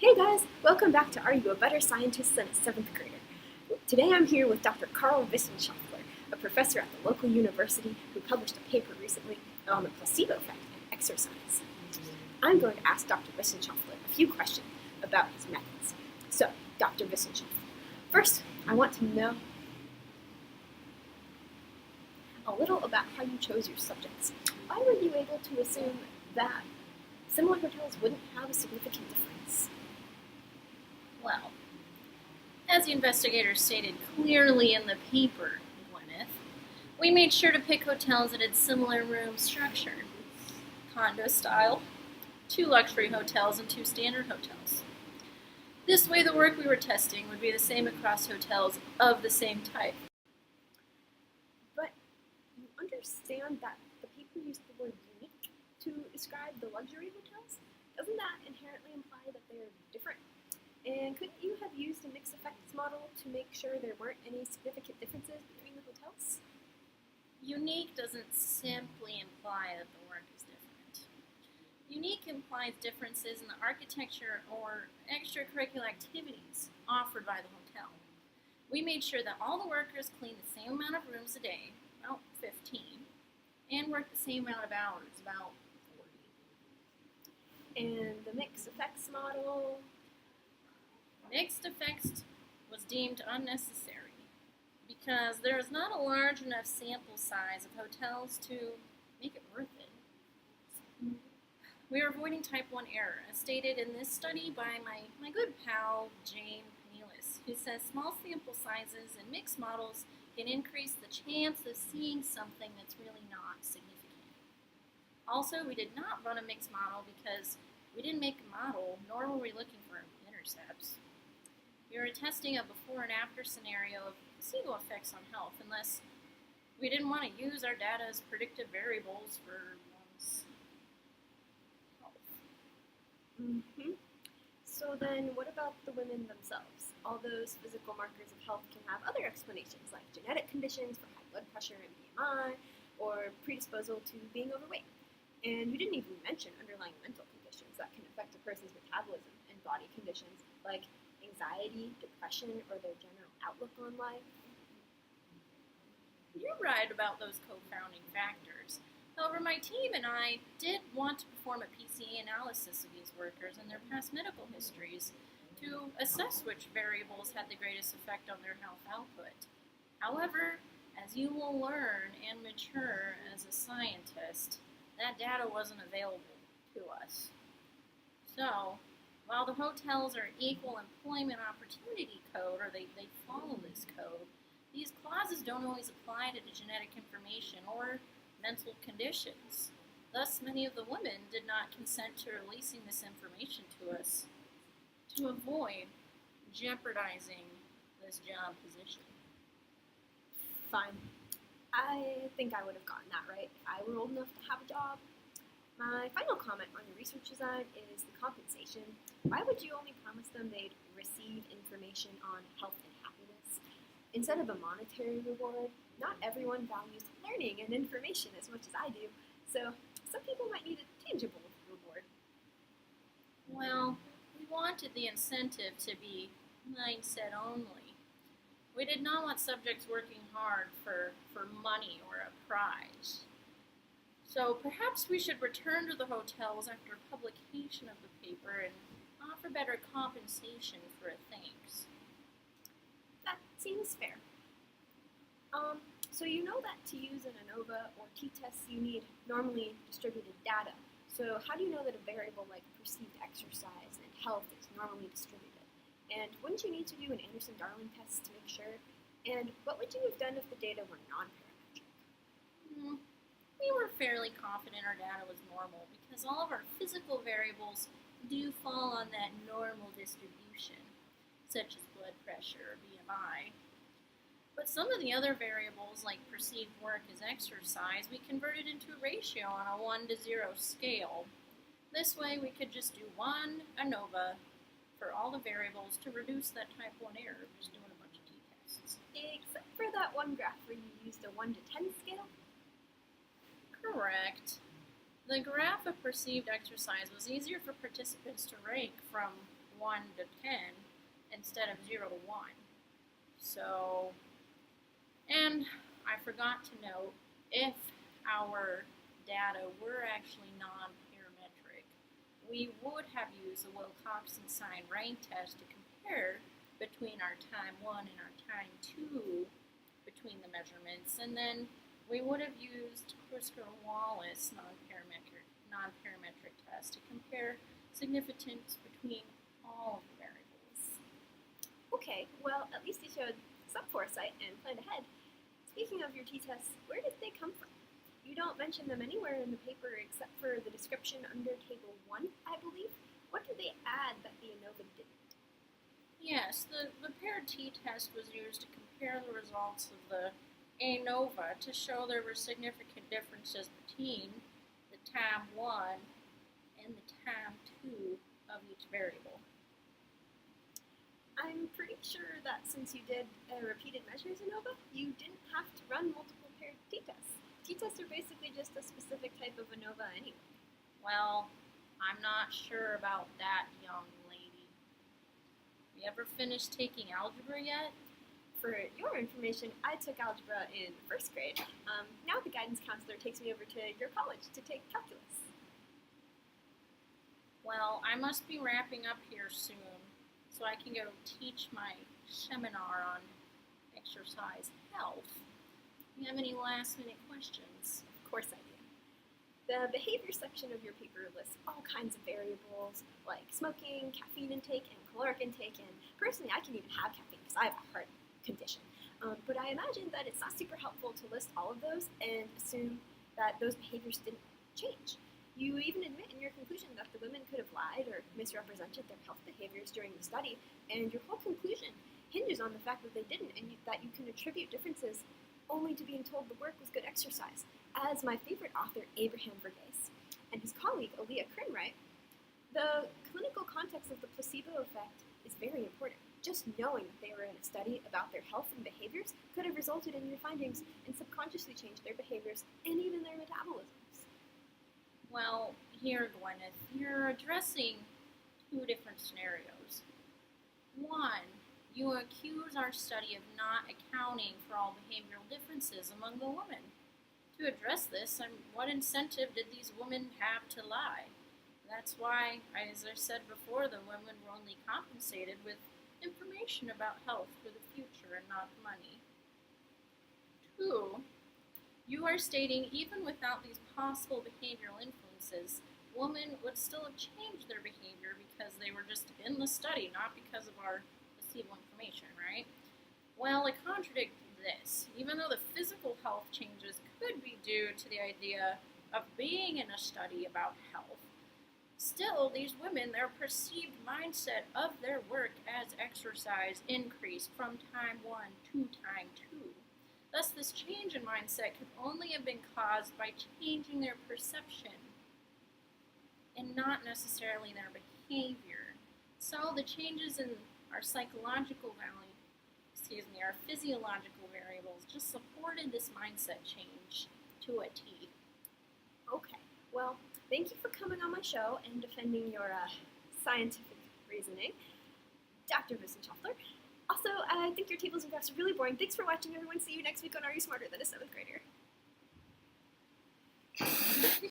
Hey guys, welcome back to Are You a Better Scientist Than a 7th Grader? Today I'm here with Dr. Carl Wissenschaftler, a professor at the local university who published a paper recently on the placebo effect and exercise. I'm going to ask Dr. Wissenschaftler a few questions about his methods. So, Dr. Wissenschaftler, first I want to know a little about how you chose your subjects. Why were you able to assume that similar hotels wouldn't have a significant difference? Well, as the investigators stated clearly in the paper, Gwyneth, we made sure to pick hotels that had similar room structure. Condo style, 2 luxury hotels and 2 standard hotels. This way the work we were testing would be the same across hotels of the same type. But you understand that the paper used the word unique to describe the luxury hotels? Doesn't that inherently imply that they're different? And couldn't you have used a mixed effects model to make sure there weren't any significant differences between the hotels? Unique doesn't simply imply that the work is different. Unique implies differences in the architecture or extracurricular activities offered by the hotel. We made sure that all the workers cleaned the same amount of rooms a day, about 15, and worked the same amount of hours, about 40. And the mixed effects model? Mixed effects was deemed unnecessary because there is not a large enough sample size of hotels to make it worth it. We are avoiding type 1 error, as stated in this study by my good pal, Jane Penilis, who says small sample sizes and mixed models can increase the chance of seeing something that's really not significant. Also, we did not run a mixed model because we didn't make a model, nor were we looking for intercepts. We were testing a before and after scenario of placebo effects on health, unless we didn't want to use our data as predictive variables for one's health. So then what about the women themselves? All those physical markers of health can have other explanations, like genetic conditions for high blood pressure and BMI, or predisposal to being overweight. And you didn't even mention underlying mental conditions that can affect a person's metabolism and body conditions, like anxiety, depression, or their general outlook on life. You're right about those co-founding factors. However, my team and I did want to perform a PCA analysis of these workers and their past medical histories to assess which variables had the greatest effect on their health output. However, as you will learn and mature as a scientist, that data wasn't available to us. So, while the hotels are equal employment opportunity code, or they follow this code, these clauses don't always apply to the genetic information or mental conditions. Thus, many of the women did not consent to releasing this information to us to avoid jeopardizing this job position. Fine. I think I would have gotten that right if I were old enough to have a job. My final comment on your research design is the compensation. Why would you only promise them they'd receive information on health and happiness? Instead of a monetary reward, not everyone values learning and information as much as I do, so some people might need a tangible reward. Well, we wanted the incentive to be mindset only. We did not want subjects working hard for money or a prize. So perhaps we should return to the hotels after publication of the paper and offer better compensation for a thanks. That seems fair. So you know that to use an ANOVA or t-test you need normally distributed data. So how do you know that a variable like perceived exercise and health is normally distributed? And wouldn't you need to do an Anderson-Darling test to make sure? And what would you have done if the data were non-parametric? We were fairly confident our data was normal because all of our physical variables do fall on that normal distribution, such as blood pressure or BMI. But some of the other variables, like perceived work as exercise, we converted into a ratio on a 1 to 0 scale. This way we could just do one ANOVA for all the variables to reduce that type 1 error of just doing a bunch of t-tests. Except for that one graph where you used a 1 to 10 scale? Correct. The graph of perceived exercise was easier for participants to rank from 1 to 10 instead of 0 to 1. So, and I forgot to note, if our data were actually non-parametric, we would have used the Wilcoxon sign rank test to compare between our time 1 and our time 2 between the measurements, and then we would have used Kruskal-Wallis non-parametric test to compare significance between all of the variables. Okay, well, at least you showed some foresight and planned ahead. Speaking of your t-tests, where did they come from? You don't mention them anywhere in the paper except for the description under Table 1, I believe. What did they add that the ANOVA didn't? Yes, the paired t-test was used to compare the results of the ANOVA to show there were significant differences between the time 1 and the time 2 of each variable. I'm pretty sure that since you did repeated measures ANOVA, you didn't have to run multiple paired t-tests. T-tests are basically just a specific type of ANOVA anyway. Well, I'm not sure about that, young lady. You ever finished taking algebra yet? For your information, I took algebra in first grade. Now the guidance counselor takes me over to your college to take calculus. Well, I must be wrapping up here soon, so I can go teach my seminar on exercise health. Do you have any last-minute questions? Of course I do. The behavior section of your paper lists all kinds of variables like smoking, caffeine intake, and caloric intake, and personally I can even have caffeine because I have a heart condition. But I imagine that it's not super helpful to list all of those and assume that those behaviors didn't change. You even admit in your conclusion that the women could have lied or misrepresented their health behaviors during the study, and your whole conclusion hinges on the fact that they didn't, and that you can attribute differences only to being told the work was good exercise. As my favorite author, Abraham Verghese, and his colleague, Aaliyah Krinwright, the clinical context of the placebo effect is very important. Just knowing that they were in a study about their health and behaviors could have resulted in your findings and subconsciously changed their behaviors and even their metabolisms. Well, here, Gwyneth, you're addressing two different scenarios. One, you accuse our study of not accounting for all behavioral differences among the women. To address this, what incentive did these women have to lie? That's why, as I said before, the women were only compensated with information about health for the future and not money. Two, you are stating even without these possible behavioral influences, women would still have changed their behavior because they were just in the study, not because of our placebo information, right? Well, I contradict this. Even though the physical health changes could be due to the idea of being in a study about health, still, these women, their perceived mindset of their work as exercise increased from time 1 to time 2. Thus, this change in mindset could only have been caused by changing their perception and not necessarily their behavior. So, the changes in our our physiological variables just supported this mindset change to a T. Okay, well, thank you for coming on my show and defending your scientific reasoning, Dr. Wissenschaftler. Also, I think your tables and graphs are really boring. Thanks for watching, everyone. See you next week on Are You Smarter Than a 7th Grader?